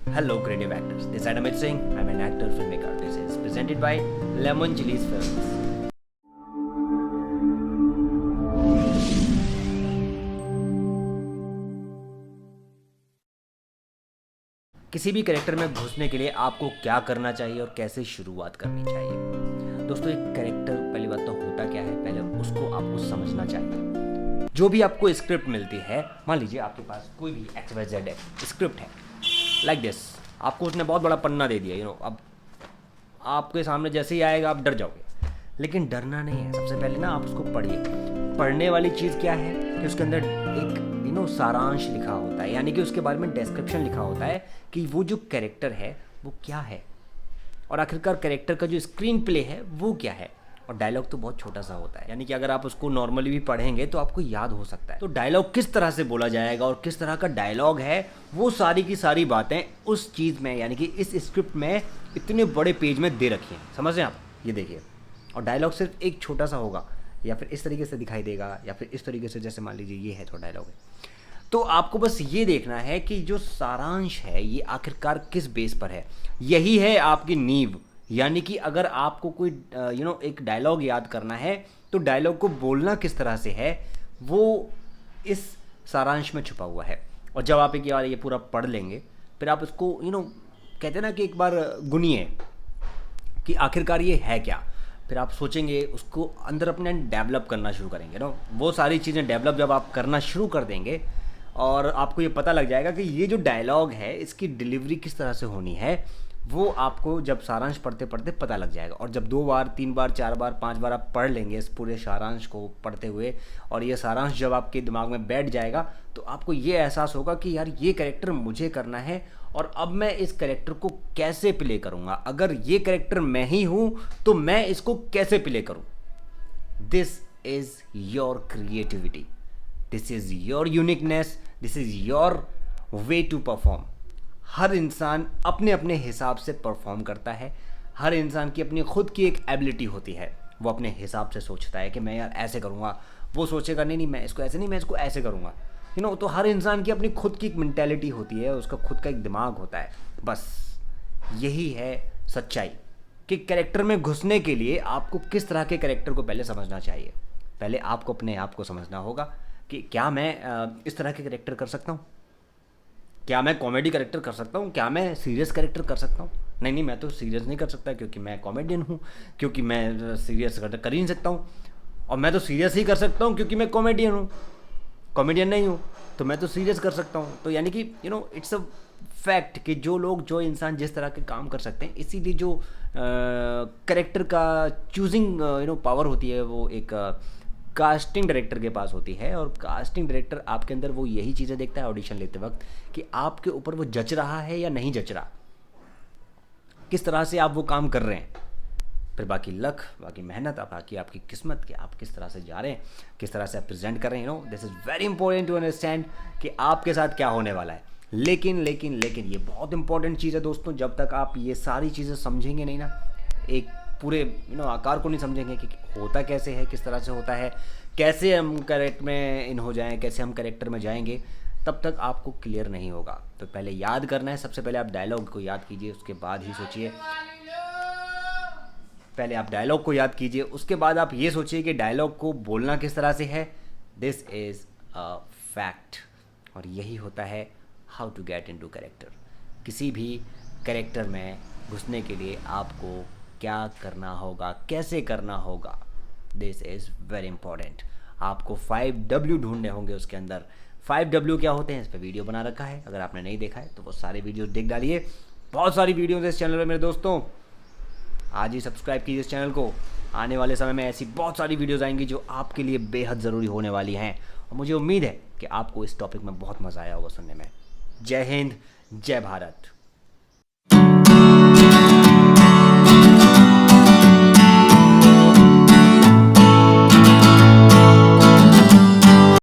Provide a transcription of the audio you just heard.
Hello, creative actors. This is Amit Singh. I'm an actor, filmmaker. This is presented by Lemon Chilies Films. किसी भी character में घुसने के लिए आपको क्या करना चाहिए और कैसे शुरुआत करनी चाहिए। दोस्तों, एक कैरेक्टर पहली बात तो होता क्या है, पहले उसको आपको समझना चाहिए। जो भी आपको स्क्रिप्ट मिलती है, मान लीजिए आपके पास कोई भी XYZ है, स्क्रिप्ट है लाइक दिस, आपको उसने बहुत बड़ा पन्ना दे दिया, अब आपके सामने जैसे ही आएगा आप डर जाओगे। लेकिन डरना नहीं है, सबसे पहले ना आप उसको पढ़िए। पढ़ने वाली चीज़ क्या है कि उसके अंदर एक सारांश लिखा होता है, यानी कि उसके बारे में डिस्क्रिप्शन लिखा होता है कि वो जो कैरेक्टर है वो क्या है, और आखिरकार कैरेक्टर का जो स्क्रीन प्ले है वो क्या है। और डायलॉग तो बहुत छोटा सा होता है, यानी कि अगर आप उसको नॉर्मली भी पढ़ेंगे तो आपको याद हो सकता है। तो डायलॉग किस तरह से बोला जाएगा और किस तरह का डायलॉग है, वो सारी की सारी बातें उस चीज़ में, यानी कि इस स्क्रिप्ट में इतने बड़े पेज में दे रखी हैं। समझ रहे हैं आप? ये देखिए, और डायलॉग सिर्फ एक छोटा सा होगा, या फिर इस तरीके से दिखाई देगा, या फिर इस तरीके से, जैसे मान लीजिए ये है थोड़ा डायलॉग है। तो आपको बस ये देखना है कि जो सारांश है ये आखिरकार किस बेस पर है। यही है आपकी नींव। यानी कि अगर आपको कोई एक डायलॉग याद करना है तो डायलॉग को बोलना किस तरह से है वो इस सारांश में छुपा हुआ है। और जब आप एक बार ये पूरा पढ़ लेंगे, फिर आप इसको कहते हैं ना कि एक बार गुनिए कि आखिरकार ये है क्या। फिर आप सोचेंगे, उसको अंदर अपने डेवलप करना शुरू करेंगे वो सारी चीज़ें डेवलप जब आप करना शुरू कर देंगे, और आपको ये पता लग जाएगा कि ये जो डायलॉग है इसकी डिलीवरी किस तरह से होनी है, वो आपको जब सारांश पढ़ते पढ़ते पता लग जाएगा। और जब 2 बार 3 बार 4 बार 5 बार आप पढ़ लेंगे इस पूरे सारांश को पढ़ते हुए, और ये सारांश जब आपके दिमाग में बैठ जाएगा, तो आपको ये एहसास होगा कि यार ये कैरेक्टर मुझे करना है, और अब मैं इस कैरेक्टर को कैसे प्ले करूँगा। अगर ये कैरेक्टर मैं ही हूँ तो मैं इसको कैसे प्ले करूँ। This is your creativity, this is your uniqueness, this is your way to perform. हर इंसान अपने अपने हिसाब से परफॉर्म करता है। हर इंसान की अपनी खुद की एक एबिलिटी होती है, वो अपने हिसाब से सोचता है कि मैं यार ऐसे करूँगा, वो सोचेगा नहीं मैं इसको ऐसे नहीं, मैं इसको ऐसे करूँगा। तो हर इंसान की अपनी खुद की एक मेंटालिटी होती है, उसका खुद का एक दिमाग होता है। बस यही है सच्चाई कि कैरेक्टर में घुसने के लिए आपको किस तरह के कैरेक्टर को पहले समझना चाहिए। पहले आपको अपने आप को समझना होगा कि क्या मैं इस तरह के कैरेक्टर कर सकता हूँ, क्या मैं कॉमेडी कैरेक्टर कर सकता हूँ, क्या मैं सीरियस कैरेक्टर कर सकता हूँ। नहीं, मैं तो सीरियस नहीं कर सकता क्योंकि मैं कॉमेडियन हूँ, क्योंकि मैं सीरियस कर ही नहीं सकता हूँ। और मैं तो सीरियस ही कर सकता हूँ क्योंकि मैं कॉमेडियन हूँ, कॉमेडियन नहीं हूँ तो मैं तो सीरियस कर सकता हूँ। तो यानी कि इट्स अ फैक्ट कि जो इंसान जिस तरह के काम कर सकते हैं, इसीलिए जो कैरेक्टर का चूजिंग पावर होती है वो एक कास्टिंग डायरेक्टर के पास होती है। और कास्टिंग डायरेक्टर आपके अंदर वो यही चीज़ें देखता है ऑडिशन लेते वक्त कि आपके ऊपर वो जच रहा है या नहीं जच रहा, किस तरह से आप वो काम कर रहे हैं। फिर बाकी लक, बाकी मेहनत, बाकी आपकी किस्मत कि आप किस तरह से जा रहे हैं, किस तरह से आप प्रेजेंट कर रहे हैं। This is very important to understand कि आपके साथ क्या होने वाला है। लेकिन ये बहुत इंपॉर्टेंट चीज़ है दोस्तों, जब तक आप ये सारी चीज़ें समझेंगे नहीं ना, एक पूरे आकार को नहीं समझेंगे कि होता कैसे है, किस तरह से होता है, कैसे हम कैरेक्टर में इन हो जाएं, कैसे हम कैरेक्टर में जाएंगे, तब तक आपको क्लियर नहीं होगा। तो पहले याद करना है, सबसे पहले आप डायलॉग को याद कीजिए, उसके बाद ही सोचिए। पहले आप डायलॉग को याद कीजिए, उसके बाद आप ये सोचिए कि डायलॉग को बोलना किस तरह से है। This is a fact. और यही होता है how to get into character. किसी भी कैरेक्टर में घुसने के लिए आपको क्या करना होगा, कैसे करना होगा, दिस इज़ वेरी इंपॉर्टेंट। आपको 5W ढूंढने होंगे उसके अंदर। 5W क्या होते हैं, इस पर वीडियो बना रखा है, अगर आपने नहीं देखा है तो वो सारे वीडियो देख डालिए। बहुत सारी वीडियोज़ इस चैनल पर मेरे दोस्तों, आज ही सब्सक्राइब कीजिए इस चैनल को। आने वाले समय में ऐसी बहुत सारी वीडियोज़ आएंगी जो आपके लिए बेहद ज़रूरी होने वाली हैं, और मुझे उम्मीद है कि आपको इस टॉपिक में बहुत मज़ा आया होगा सुनने में। जय हिंद, जय भारत।